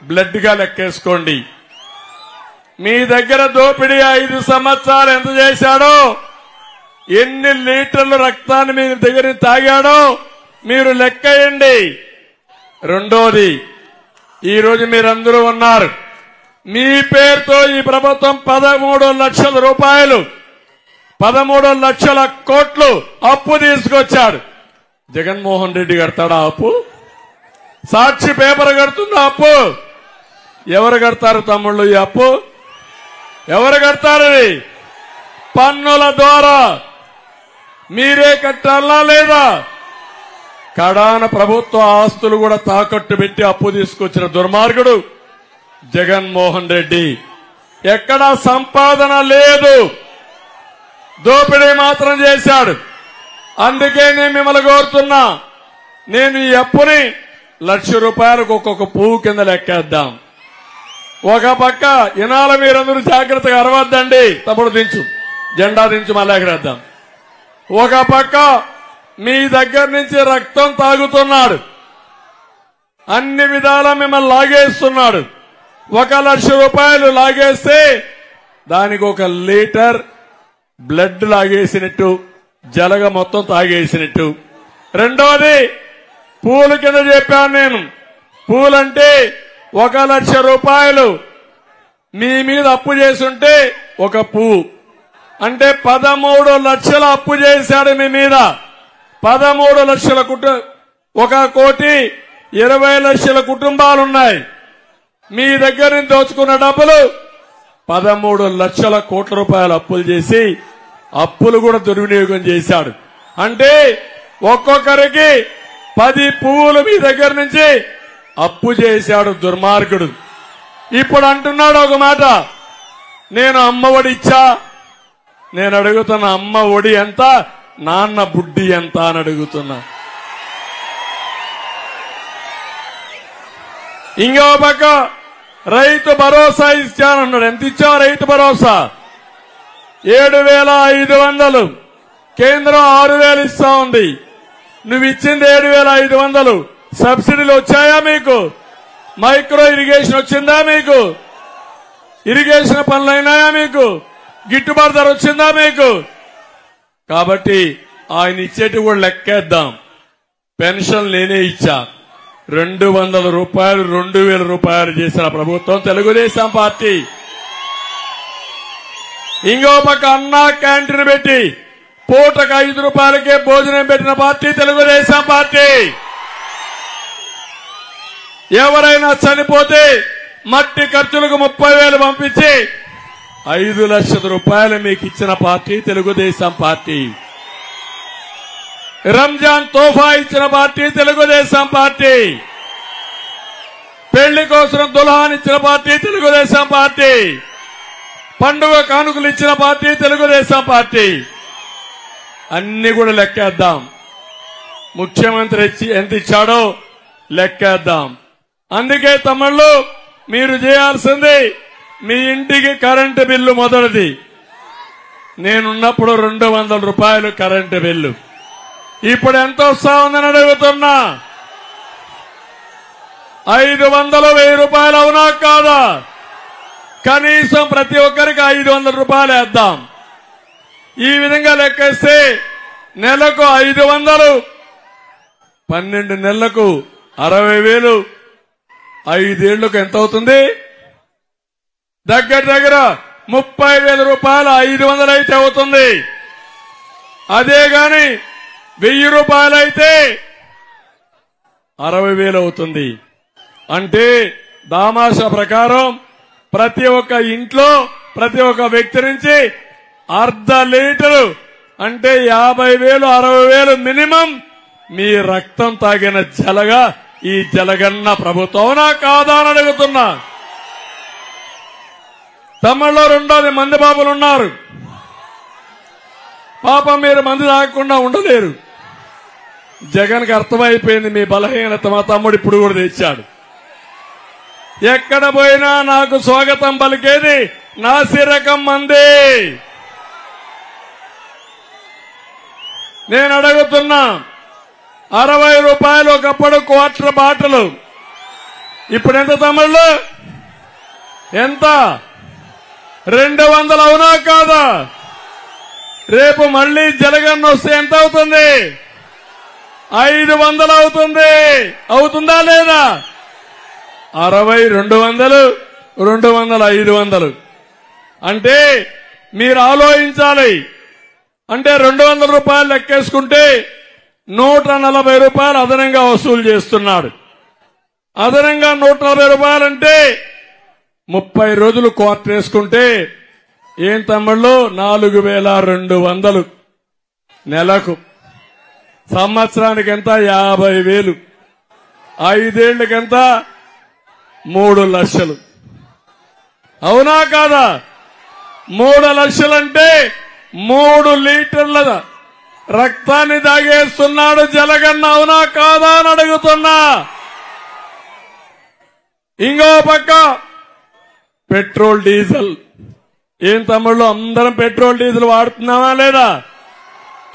Blood గా లెక్కేసుకోండి. మీ దగ్గర దోపిడీ 5 సంవత్సరాలు ఎంత చేశాడో, ఎన్ని లీటర్లు రక్తాన్ని మీ దగ్గర తాగాడో మీరు లెక్కేయండి. రెండోది, ఈ రోజు మీరందరూ ఉన్నారు. మీ పేరుతో ఈ ప్రభుత్వం 13 లక్షల రూపాయలు 13 లక్షల కోట్లు అప్పు తీసుకొచ్చాడు. జగన్మోహన్ రెడ్డి కడతాడా అప్పు? సాక్షి పేపర్ కడుతుందా అప్పు? ఎవరు కడతారు తమ్ముళ్ళు ఈ అప్పు? ఎవరు కడతారు? పన్నుల ద్వారా మీరే కట్టాలా లేదా? కడాన ప్రభుత్వ ఆస్తులు కూడా తాకట్టు పెట్టి అప్పు తీసుకొచ్చిన దుర్మార్గుడు జగన్మోహన్ రెడ్డి. ఎక్కడా సంపాదన లేదు, దోపిడీ మాత్రం చేశాడు. అందుకే నేను మిమ్మల్ని కోరుతున్నా, నేను ఈ అప్పుని ₹1,00,000 ఒక్కొక్క పువ్వు కింద లెక్కేద్దాం. ఒక పక్క ఇనాల మీరందరూ జాగ్రత్తగా అరవద్దండి, తప్పుడు దించు, జెండా దించు, మళ్ళీ ఎగరేద్దాం. ఒక పక్క మీ దగ్గర నుంచి రక్తం తాగుతున్నాడు, అన్ని విధాలా మిమ్మల్ని లాగేస్తున్నాడు. ₹1,00,000 లాగేస్తే దానికి 1 లీటర్ బ్లడ్ లాగేసినట్టు, జలగ మొత్తం తాగేసినట్టు. రెండోది, పూలు కింద చెప్పాను నేను. పూలంటే ₹1,00,000 మీ మీద అప్పు చేసుంటే ఒక పువ్వు అంటే 13 లక్షల అప్పు చేశాడు మీ మీద. 13 లక్షల 1,20,00,000 కుటుంబాలున్నాయి. మీ దగ్గర నుంచి దోచుకున్న డబ్బులు 13 లక్షల కోట్ల రూపాయలు అప్పులు చేసి అప్పులు కూడా దుర్వినియోగం చేశాడు. అంటే ఒక్కొక్కరికి 10 పువ్వులు మీ దగ్గర నుంచి అప్పు చేశాడు దుర్మార్గుడు. ఇప్పుడు అంటున్నాడు ఒక మాట, నేను అమ్మ ఒడి ఇచ్చా. నేను అడుగుతున్న అమ్మ ఒడి ఎంత, నాన్న బుడ్డి ఎంత అని అడుగుతున్నా. ఇంకో పక్క రైతు భరోసా ఇచ్చానన్నాడు. ఎంత ఇచ్చావు రైతు భరోసా? 7,500. కేంద్రం 6,000 ఇస్తా ఉంది. నువ్వు ఇచ్చింది 7,500. సబ్సిడీలు వచ్చాయా మీకు? మైక్రో ఇరిగేషన్ వచ్చిందా మీకు? ఇరిగేషన్ పనులైనాయా మీకు? గిట్టుబాటు ధర వచ్చిందా మీకు? కాబట్టి ఆయన ఇచ్చేటి కూడా లెక్కేద్దాం. పెన్షన్ నేనే ఇచ్చా. ₹200 ₹2,000 చేసిన ప్రభుత్వం తెలుగుదేశం పార్టీ. ఇంకో పక్క అన్నా క్యాంటీన్ పెట్టి పూటకు ₹5కే భోజనం పెట్టిన పార్టీ తెలుగుదేశం పార్టీ. ఎవరైనా చనిపోతే మట్టి ఖర్చులకు 30,000 పంపించి ₹5 లక్షల మీకు ఇచ్చిన పార్టీ తెలుగుదేశం పార్టీ. రంజాన్ తోఫా ఇచ్చిన పార్టీ తెలుగుదేశం పార్టీ. పెళ్లి కోసం దుల్హాన్ ఇచ్చిన పార్టీ తెలుగుదేశం పార్టీ. పండుగ కానుకలు ఇచ్చిన పార్టీ తెలుగుదేశం పార్టీ. అన్ని కూడా లెక్కేద్దాం. ముఖ్యమంత్రి ఎంత ఇచ్చాడో లెక్కేద్దాం. అందుకే తమ్ముళ్ళు, మీరు చేయాల్సింది మీ ఇంటికి కరెంటు బిల్లు మొదటిది. నేనున్నప్పుడు ₹200 కరెంటు బిల్లు. ఇప్పుడు ఎంత వస్తా ఉందని అడుగుతున్నా. 500, ₹1,000 అవునా కాదా? కనీసం ప్రతి ఒక్కరికి ₹500 వేద్దాం. ఈ విధంగా లెక్కేస్తే నెలకు 500, 12 నెలలకు 60,000, 5 ఏళ్లకు ఎంత అవుతుంది? దగ్గర దగ్గర ₹30,000 500 అయితే అవుతుంది. అదే గాని ₹1,000 అయితే 60,000 అవుతుంది. అంటే దామాషా ప్రకారం ప్రతి ఒక్క ఇంట్లో ప్రతి ఒక్క వ్యక్తి నుంచి ½ లీటరు అంటే 50,000, 60,000 మినిమం మీ రక్తం తాగిన జలగా ఈ జలగన్న ప్రభుత్వం కాదా అని అడుగుతున్నా. తమిళలో రెండోది మంది బాబులు ఉన్నారు. పాపం మీరు మంది తాగకుండా ఉండలేరు. జగన్కి అర్థమైపోయింది మీ బలహీనత. మా తమ్ముడు ఇప్పుడు కూడా తెచ్చాడు. ఎక్కడ పోయినా నాకు స్వాగతం పలికేది నాసిరకం మంది. నేను అడుగుతున్నా, ₹60 ఒకప్పుడు క్వార్టర్ బాటలు ఇప్పుడు ఎంత తమ్ముళ్ళు? ఎంత? 200 అవునా కాదా? రేపు మళ్లీ జలగన్న వస్తే ఎంత అవుతుంది? 500 అవుతుంది. అవుతుందా లేదా? 60, 200, 200, 500 అంటే మీరు ఆలోచించాలి. అంటే 200 రూపాయలు లెక్కేసుకుంటే 140 రూపాయలు అదనంగా వసూలు చేస్తున్నాడు. అదనంగా 140 రూపాయలంటే 30 రోజులు క్వార్టర్ వేసుకుంటే ఏం తమ్ముళ్ళు? 4200 నెలకు. సంవత్సరానికి ఎంత? 50,000. 5 ఏళ్లకెంత? 3 లక్షలు. అవునా కాదా? 3 లక్షలంటే 3 లీటర్ల రక్తాన్ని తాగేస్తున్నాడు జలగన్న. అవునా కాదా అని అడుగుతున్నా. ఇంకో పక్క పెట్రోల్ డీజిల్. ఏం తమ్ముళ్ళు? అందరం పెట్రోల్ డీజిల్ వాడుతున్నామా లేదా?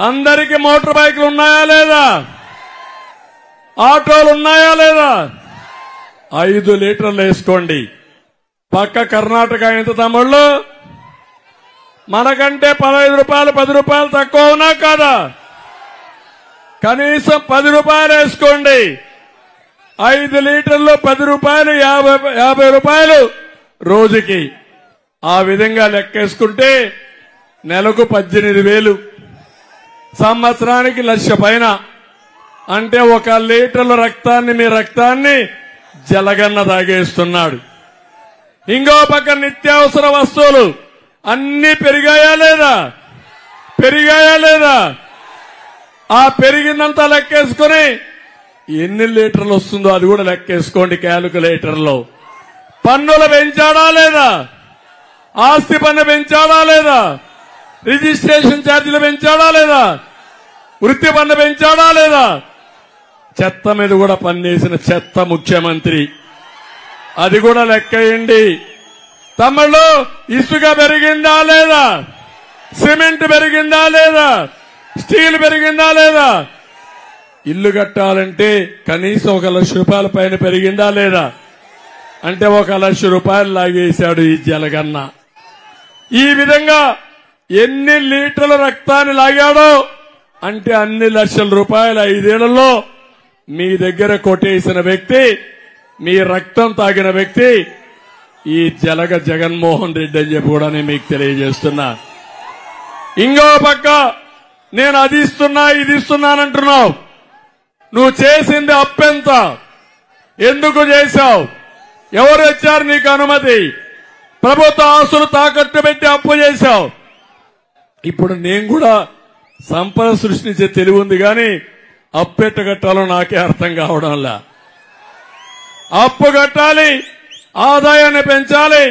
అందరికీ మోటార్ బైకులు ఉన్నాయా లేదా? ఆటోలు ఉన్నాయా లేదా? 5 లీటర్లు వేసుకోండి. పక్క కర్ణాటక ఎంత తమ్ముళ్ళు? మనకంటే 15 రూపాయలు 10 రూపాయలు తక్కువ ఉన్నా కాదా? కనీసం 10 రూపాయలు వేసుకోండి. 5 లీటర్లు 10 రూపాయలు, 50 రూపాయలు రోజుకి. ఆ విధంగా లెక్కేసుకుంటే నెలకు 18,000, సంవత్సరానికి 1,00,000 పైన. అంటే 1 లీటర్ల రక్తాన్ని, మీ రక్తాన్ని జలగన్న తాగేస్తున్నాడు. ఇంకో పక్క నిత్యావసర వస్తువులు అన్ని పెరిగాయా లేదా? పెరిగాయా లేదా? ఆ పెరిగిందంతా లెక్కేసుకుని ఎన్ని లీటర్లు వస్తుందో అది కూడా లెక్కేసుకోండి క్యాలిక్యులేటర్లో. పన్నులు పెంచాడా లేదా? ఆస్తి పన్ను పెంచాడా లేదా? రిజిస్ట్రేషన్ ఛార్జీలు పెంచాడా లేదా? వృత్తి పన్ను పెంచాడా లేదా? చెత్త మీద కూడా పన్నేసిన చెత్త ముఖ్యమంత్రి. అది కూడా లెక్కేయండి. తమ్ముళ్ళు, ఇసుక పెరిగిందా లేదా? సిమెంట్ పెరిగిందా లేదా? స్టీల్ పెరిగిందా లేదా? ఇల్లు కట్టాలంటే కనీసం 1,00,000 రూపాయల పైన పెరిగిందా లేదా? అంటే 1,00,000 రూపాయలు లాగేశాడు ఈ జలగన్న. ఈ విధంగా ఎన్ని లీటర్ల రక్తాన్ని లాగాడో అంటే అన్ని లక్షల రూపాయలు 5 ఏళ్లలో మీ దగ్గర కొట్టేసిన వ్యక్తి, మీ రక్తం తాగిన వ్యక్తి ఈ జగన్మోహన్ రెడ్డి అని చెప్పి కూడా నేను మీకు తెలియజేస్తున్నా. ఇంకో పక్క నేను అది ఇస్తున్నా ఇది ఇస్తున్నానంటున్నావు. నువ్వు చేసింది అప్పెంత? ఎందుకు చేశావు? ఎవరు ఇచ్చారు నీకు అనుమతి? ప్రభుత్వ ఆస్తులు తాకట్టు పెట్టి అప్పు చేశావు. ఇప్పుడు నేను కూడా సంపద సృష్టించే తెలివి ఉంది కానీ అప్పెట్ట కట్టాలో నాకే అర్థం కావడంలా. అప్పు కట్టాలి, ఆదాయాన్ని పెంచాలి,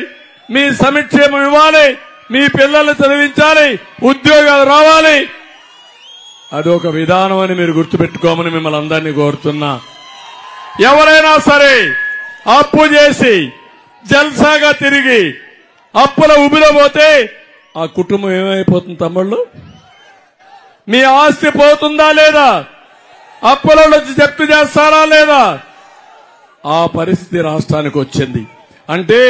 మీ సంక్షేమం ఇవ్వాలి, మీ పిల్లల్ని చదివించాలి, ఉద్యోగాలు రావాలి. అదొక విధానం అని మీరు గుర్తుపెట్టుకోమని మిమ్మల్ని అందరినీ కోరుతున్నా. ఎవరైనా సరే అప్పు చేసి జల్సాగా తిరిగి అప్పుల ఉబిలో పోతే ఆ కుటుంబం ఏమైపోతుంది తమ్ముళ్ళు? మీ ఆస్తి పోతుందా లేదా? అప్పుల వచ్చి జప్తు చేస్తారా లేదా? ఆ పరిస్థితి రాష్ట్రానికి వచ్చింది. అంటే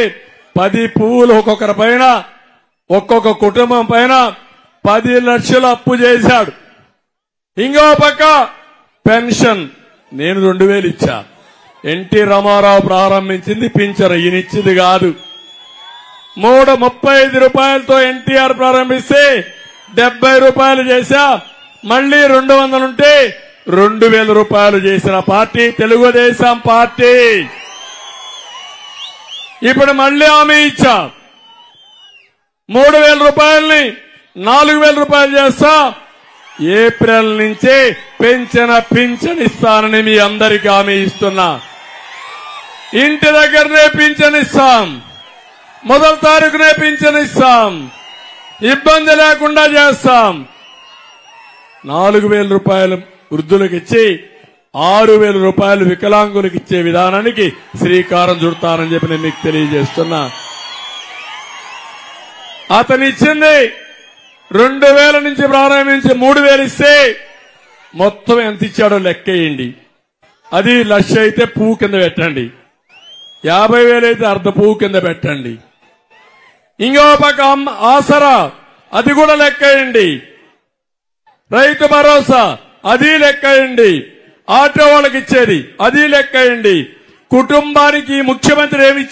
10 పువ్వులు ఒక్కొక్కరి పైన, ఒక్కొక్క కుటుంబం పైన 10 లక్షలు అప్పు చేశాడు. ఇంకో పక్క పెన్షన్ నేను 2,000 ఇచ్చా. ఎన్టీ రామారావు ప్రారంభించింది పింఛను, ఈయనిచ్చింది కాదు. 35 రూపాయలతో ఎన్టీఆర్ ప్రారంభిస్తే 70 రూపాయలు చేశా. మళ్లీ 200 ఉంటే 2,000 రూపాయలు చేసిన పార్టీ తెలుగుదేశం పార్టీ. ఇప్పుడు మళ్లీ హామీ ఇచ్చా, 3,000 రూపాయల్ని 4,000 రూపాయలు చేస్తా. ఏప్రిల్ నుంచే పింఛన్ ఇస్తానని మీ అందరికీ హామీ ఇస్తున్నా. ఇంటి దగ్గరనే పింఛన్ ఇస్తాం, మొదటి తారీఖునే పింఛన్ ఇస్తాం, ఇబ్బంది లేకుండా చేస్తాం. 4,000 రూపాయలు వృద్ధులకు ఇచ్చి 6,000 రూపాయలు వికలాంగులకు ఇచ్చే విధానానికి శ్రీకారం చుడతానని చెప్పి నేను మీకు తెలియజేస్తున్నా. అతను ఇచ్చింది 2,000 నుంచి ప్రారంభించి 3,000 ఇస్తే మొత్తం ఎంత ఇచ్చాడో లెక్కేయండి. అది 1,00,000 అయితే పువ్వు కింద పెట్టండి. 50,000 అయితే అర్ధ పువ్వు కింద పెట్టండి. ఇంకో పక్క ఆసరా అది కూడా లెక్కేయండి. రైతు భరోసా అది లెక్కేయండి. ఆటో వాళ్ళకి ఇచ్చేది అది లెక్కేయండి. కుటుంబానికి ముఖ్యమంత్రి ఏమి